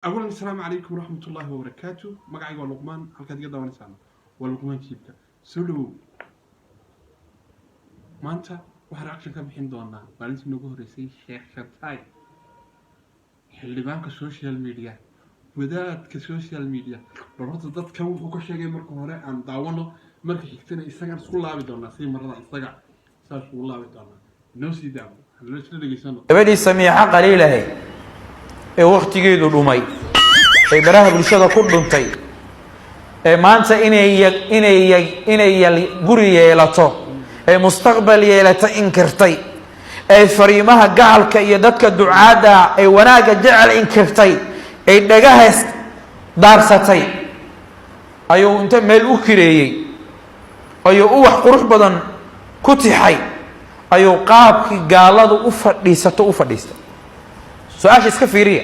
أولا السلام عليكم ورحمة الله وبركاته. مقعي ولقمان halkaad iga daawanaysaana waa Luqmaan jiibka soo dhawow. maanta waxaan reaction ka bixin doonaa maalintii noogu horeysay Sheekh Shatay xildhibaanka social media wadaadka social media horta dadkan wuxuu ka sheegay marka hore aan daawano marka xigtana isaga isku laabi doonaa si marada isaga saas uu laabi doonaa noo sii daawo la isla dhageysano gabadhii Samiixa qaliilahay ee waqtigeedu dhumay ee baraha bulshada ku dhuntay ee maanta inay guri yeelato ee mustaqbal yeelato inkirtay ee fariimaha gacalka iyo dadka ducaada ee wanaaga jecel inkirtay ee dhagahaas daarsatay ayuu inta meel u kireeyay ayuu u wax qurux badan ku tixay ayuu qaabkii gaaladu u fadhiistay su'aasha iska fiiriya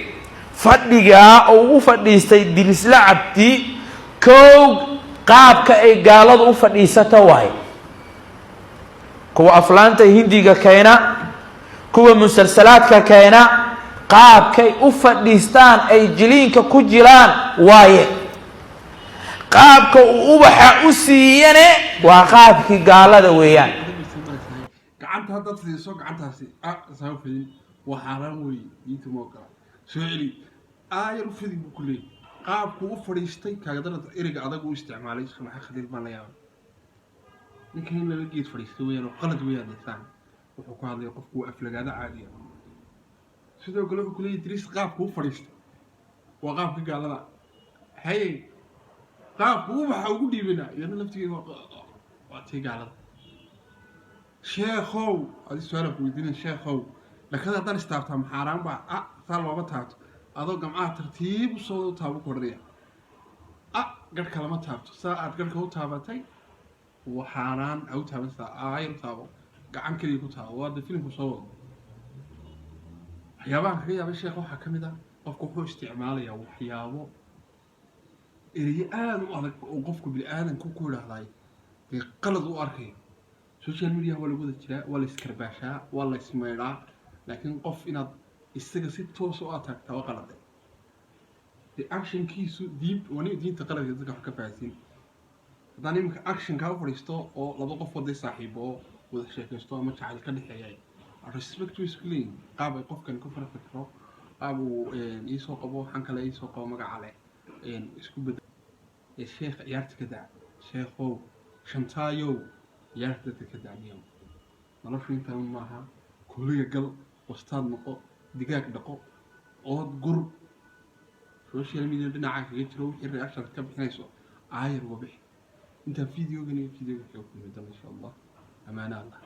fadhiga oo u fadhiistay dilisla cabdi kow qaabka ay gaaladu u fadhiisato waay kuwa aflaanta hindiga keena kuwa musalsalaadka keena qaabkay u fadhiistaan ay jiliinka ku jiraan waaye qaabka uu ubaxa u siiyane waa qaabkii gaalada weeyaan gacanta hadda fiiso gacantaasi soo fidin waxaan way inta mooqa soo celi aayar fidin ku leey qaabku u fadhiistay kaaga darada eriga adag u isticmaalay sumaxa khadil baan la yaab ninkan la geed fadhiistay weeyaan qalad weeyaan insan wuxuu ku hadlay qofku aflagaada caadi ah sidoo kale wuxuu leeyahay diris qaabku u fadhiistay waa qaabka gaalada hay qaabku waxa ugu dhiibina iyana laftigeeda waa tii gaalada sheekhow adi su'aal ku weydiin sheekhow lakada dan istaafta maxaraan ba saal looba taabto adoo gamcaha tartiib u soo taabo kordhiya garka lama taabto saad garka u taabatay waxaan aw taabansa aayir taabo gacan kaliya ku taabo waa filmku soo wado waxyaabaha ka yaabay sheekh waxa kamid ah qofku wuxuu isticmaalaya waxyaabo aad u adag oo qofku bil aadanku ku yiraahday qalad u arkay social media wala wada jira wala iskarbaashaa wala ismeeraa laakiin qof inaad isaga si toos ah tagtaa waa qalad action kiisu deep wani diinta qaladka dadka wax ka faahfaahin hadaan imka action ka fariisto oo laba qof wada saaxiibo wada sheekaysto ama jacayl ka dhaxeeyay respect to screen qaab ay qofkan ku farqo qaab uu isoo qabo waxan kale isoo qabo magaca leh isku bad sheekh ciyaarta ka daa sheekhow shantaayo ciyaarta ka daaniyo noloshu inta maaha kulliga gal wastaad noqo digaag dhaqo oo gur social media dhinaca kaga jiro wixii reaction ka bixinayso aayar wabix inta fiidiyogan ka ku midna insha Allah amaana Allah